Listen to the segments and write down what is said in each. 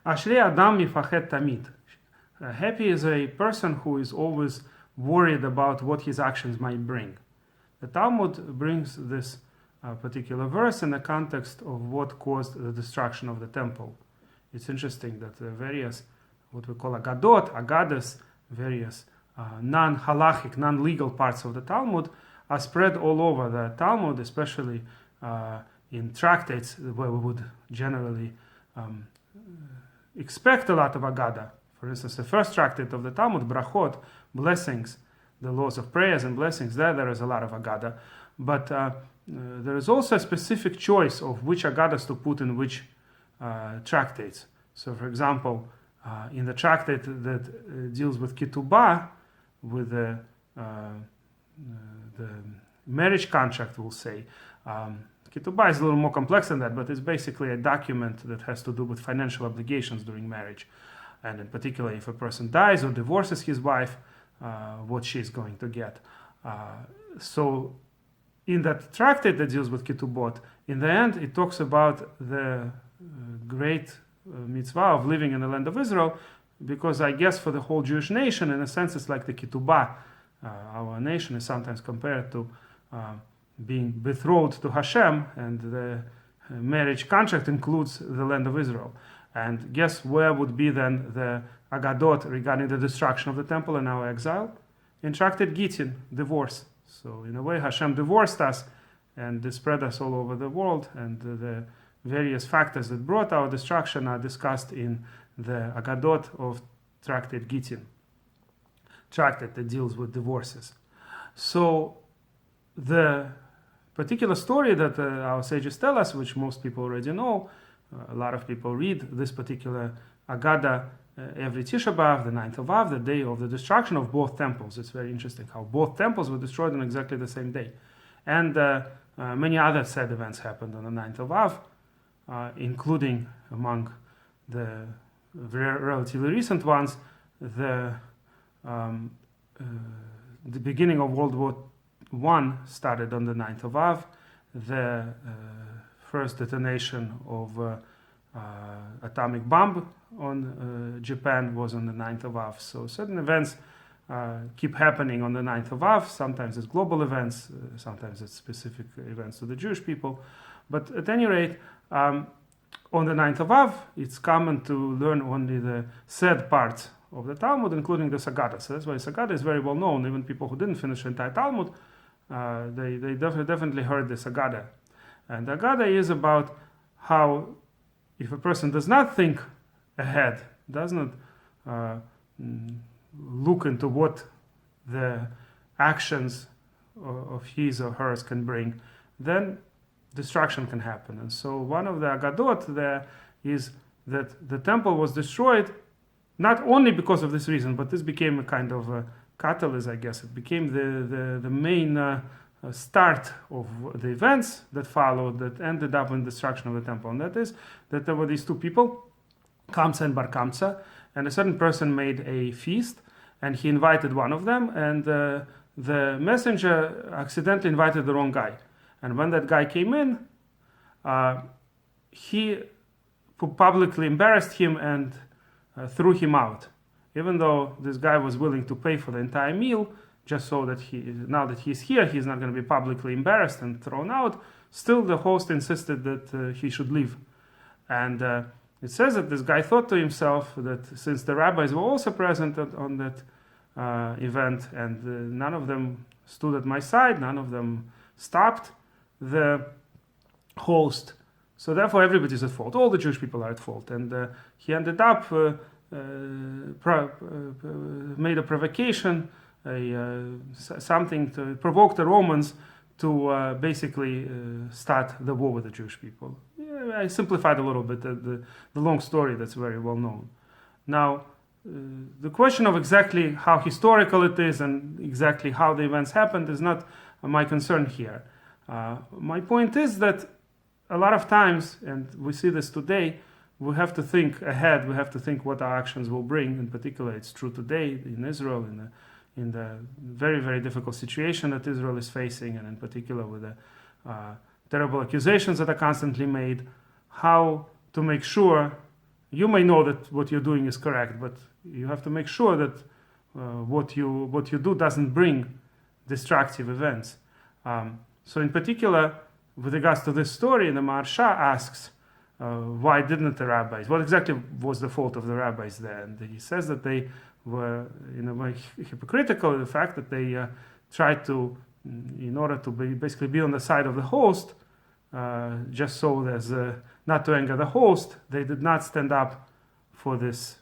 Ashrei Adam mifachet tamid. Happy is a person who is always worried about what his actions might bring. The Talmud brings this particular verse in the context of what caused the destruction of the temple. It's interesting that the various, what we call agadas, various non-halachic, non-legal parts of the Talmud are spread all over the Talmud, especially in tractates where we would generally expect a lot of agada. For instance, the first tractate of the Talmud, Brachot, blessings, the laws of prayers and blessings, there is a lot of agada. But there is also a specific choice of which agadas to put in which tractates. So, for example, in the tractate that deals with ketubah, with the marriage contract, we'll say, ketubah is a little more complex than that, but it's basically a document that has to do with financial obligations during marriage. And in particular, if a person dies or divorces his wife, what she's going to get. So in that tractate that deals with ketubot, in the end, it talks about the great mitzvah of living in the land of Israel, because I guess for the whole Jewish nation, in a sense, it's like the ketubah. Our nation is sometimes compared to being betrothed to Hashem, and the marriage contract includes the land of Israel. And guess where would be then the agadot regarding the destruction of the temple and our exile? In tractate Gittin, divorce. So in a way, Hashem divorced us and spread us all over the world, and the various factors that brought our destruction are discussed in the agadot of tractate Gittin, tractate that deals with divorces. So the particular story that our sages tell us, which most people already know, a lot of people read this particular agada every Tisha Beav, the 9th of Av, the day of the destruction of both temples. It's very interesting how both temples were destroyed on exactly the same day. And many other sad events happened on the 9th of Av, including among the relatively recent ones, the beginning of World War I started on the 9th of Av. The first detonation of atomic bomb on Japan was on the 9th of Av. So certain events keep happening on the 9th of Av. Sometimes it's global events, sometimes it's specific events to the Jewish people. But at any rate, on the 9th of Av, it's common to learn only the sad parts of the Talmud, including the Sagada. So that's why Sagada is very well known. Even people who didn't finish the entire Talmud, they definitely heard the Sagada. And the Agada is about how if a person does not think ahead, does not look into what the actions of his or hers can bring, then destruction can happen. And so one of the Agadot there is that the temple was destroyed not only because of this reason, but this became a kind of a catalyst, I guess. It became the main start of the events that followed, that ended up in destruction of the temple. And that is that there were these two people, Kamtza and Bar Kamtza, and a certain person made a feast, and he invited one of them, and the messenger accidentally invited the wrong guy. And when that guy came in, he publicly embarrassed him and threw him out, even though this guy was willing to pay for the entire meal, just so that now that he's here, he's not going to be publicly embarrassed and thrown out. Still, the host insisted that he should leave. And it says that this guy thought to himself that since the rabbis were also present on that event, and none of them stood at my side, none of them stopped the host, so therefore everybody's at fault. All the Jewish people are at fault. And he ended up made a provocation, something to provoke the Romans to basically start the war with the Jewish people. Yeah, I simplified a little bit the long story that's very well known. Now, the question of exactly how historical it is and exactly how the events happened is not my concern here. My point is that a lot of times, and we see this today, we have to think ahead, we have to think what our actions will bring. In particular, it's true today in Israel, in the very, very difficult situation that Israel is facing, and in particular with the terrible accusations that are constantly made, how to make sure you may know that what you're doing is correct, but you have to make sure that what you do doesn't bring destructive events. So in particular, with regards to this story, the Maharsha asks, why didn't the rabbis, what exactly was the fault of the rabbis there? And he says that they were in a way hypocritical in the fact that they tried to, in order to basically be on the side of the host, just so as not to anger the host, they did not stand up for this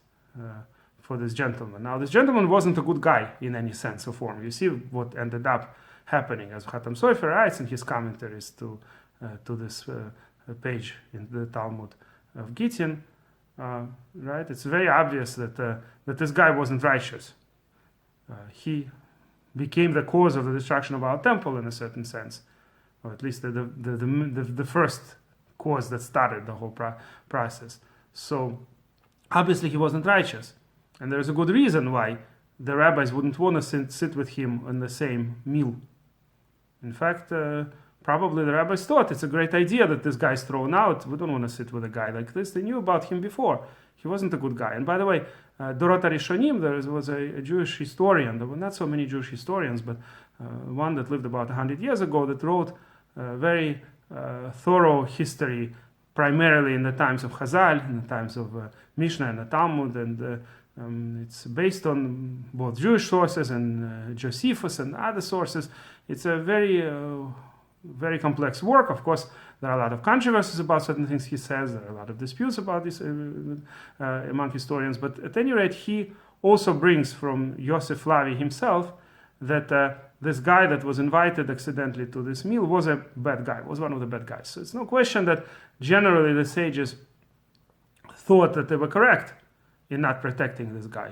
gentleman. Now, this gentleman wasn't a good guy in any sense or form. You see what ended up happening, as Chatam Sofer writes in his commentaries to this page in the Talmud of Gittin. Right? It's very obvious that this guy wasn't righteous. He became the cause of the destruction of our temple in a certain sense, or at least the first cause that started the whole process. So obviously he wasn't righteous, and there's a good reason why the rabbis wouldn't want to sit with him on the same meal. In fact, probably the rabbis thought it's a great idea that this guy's thrown out. We don't want to sit with a guy like this. They knew about him before. He wasn't a good guy. And by the way, Dorot HaRishonim, there was a Jewish historian. There were not so many Jewish historians, but one that lived about 100 years ago that wrote very thorough history, primarily in the times of Chazal, in the times of Mishnah and the Talmud, and it's based on both Jewish sources and Josephus and other sources. It's a very complex work. Of course, there are a lot of controversies about certain things he says. There are a lot of disputes about this among historians. But at any rate, he also brings from Yosef Lavi himself that this guy that was invited accidentally to this meal was a bad guy, was one of the bad guys. So it's no question that generally the sages thought that they were correct in not protecting this guy.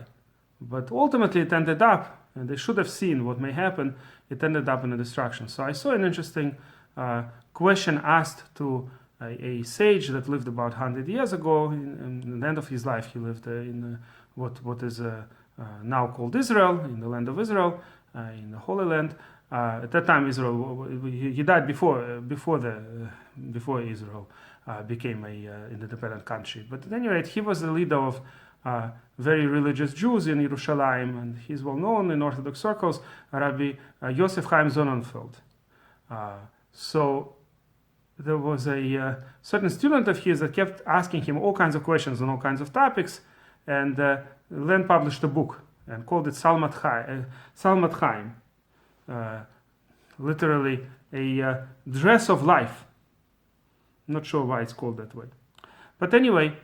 But ultimately it ended up, and they should have seen what may happen, it ended up in a destruction. So I saw an interesting question asked to a sage that lived about 100 years ago. In the end of his life, he lived in what is now called Israel, in the land of Israel, in the Holy Land. At that time, Israel, he died before Israel became an independent country. But at any rate, he was the leader of very religious Jews in Yerushalayim, and he's well known in Orthodox circles, Rabbi Yosef Chaim Sonnenfeld. So there was a certain student of his that kept asking him all kinds of questions on all kinds of topics, and then published a book and called it Salmat Chaim, literally a dress of life. Not sure why it's called that way. But anyway,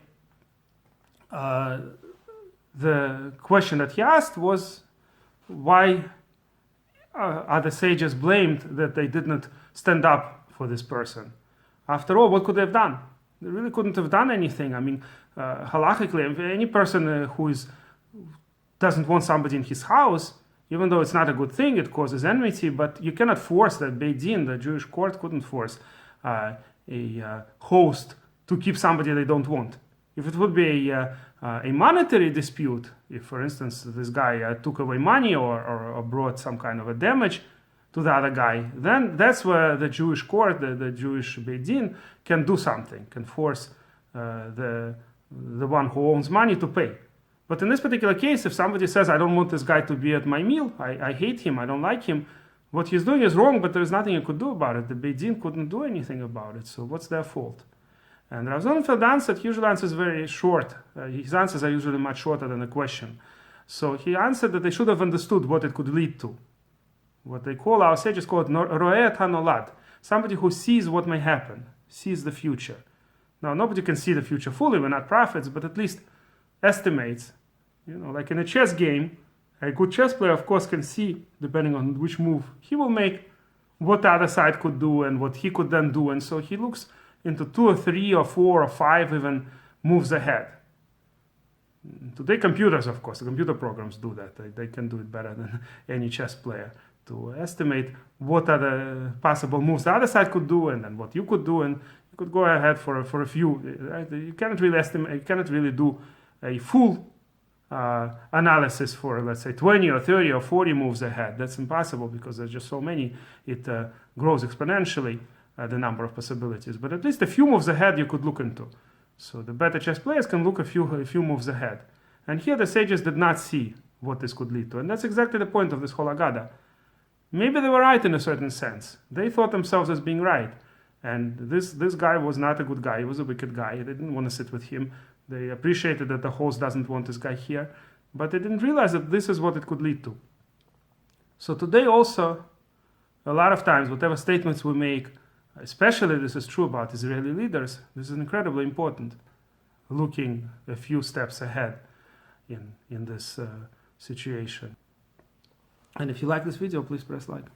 the question that he asked was, why are the sages blamed that they didn't stand up for this person? After all, what could they have done? They really couldn't have done anything. I mean, halachically, any person who doesn't want somebody in his house, even though it's not a good thing, it causes enmity, but you cannot force that. Beit Din, the Jewish court, couldn't force a host to keep somebody they don't want. If it would be a monetary dispute, if, for instance, this guy took away money or brought some kind of a damage to the other guy, then that's where the Jewish court, the Jewish Beit Din, can do something, can force the one who owns money to pay. But in this particular case, if somebody says, I don't want this guy to be at my meal, I hate him, I don't like him, what he's doing is wrong, but there's nothing you could do about it. The Beit Din couldn't do anything about it, so what's their fault? And Rav Sonnenfeld answered, he usually answers very short. His answers are usually much shorter than the question. So he answered that they should have understood what it could lead to. What they call, our sages call it ro'et hanolad, somebody who sees what may happen, sees the future. Now, nobody can see the future fully, we're not prophets, but at least estimates. Like in a chess game, a good chess player, of course, can see, depending on which move he will make, what the other side could do and what he could then do. And so he looks into 2 or 3 or 4 or 5 even moves ahead. Today, computers, of course, the computer programs do that. They can do it better than any chess player to estimate what are the possible moves the other side could do and then what you could do, and you could go ahead for a few. Right? You cannot really estimate. You cannot really do a full analysis for, let's say, 20 or 30 or 40 moves ahead. That's impossible because there's just so many. It grows exponentially, the number of possibilities. But at least a few moves ahead you could look into. So the better chess players can look a few moves ahead. And here the sages did not see what this could lead to. And that's exactly the point of this whole Agada. Maybe they were right in a certain sense. They thought themselves as being right. And this guy was not a good guy. He was a wicked guy. They didn't want to sit with him. They appreciated that the host doesn't want this guy here. But they didn't realize that this is what it could lead to. So today also, a lot of times, whatever statements we make, especially this is true about Israeli leaders, this is incredibly important. Looking a few steps ahead in this situation. And if you like this video, please press like.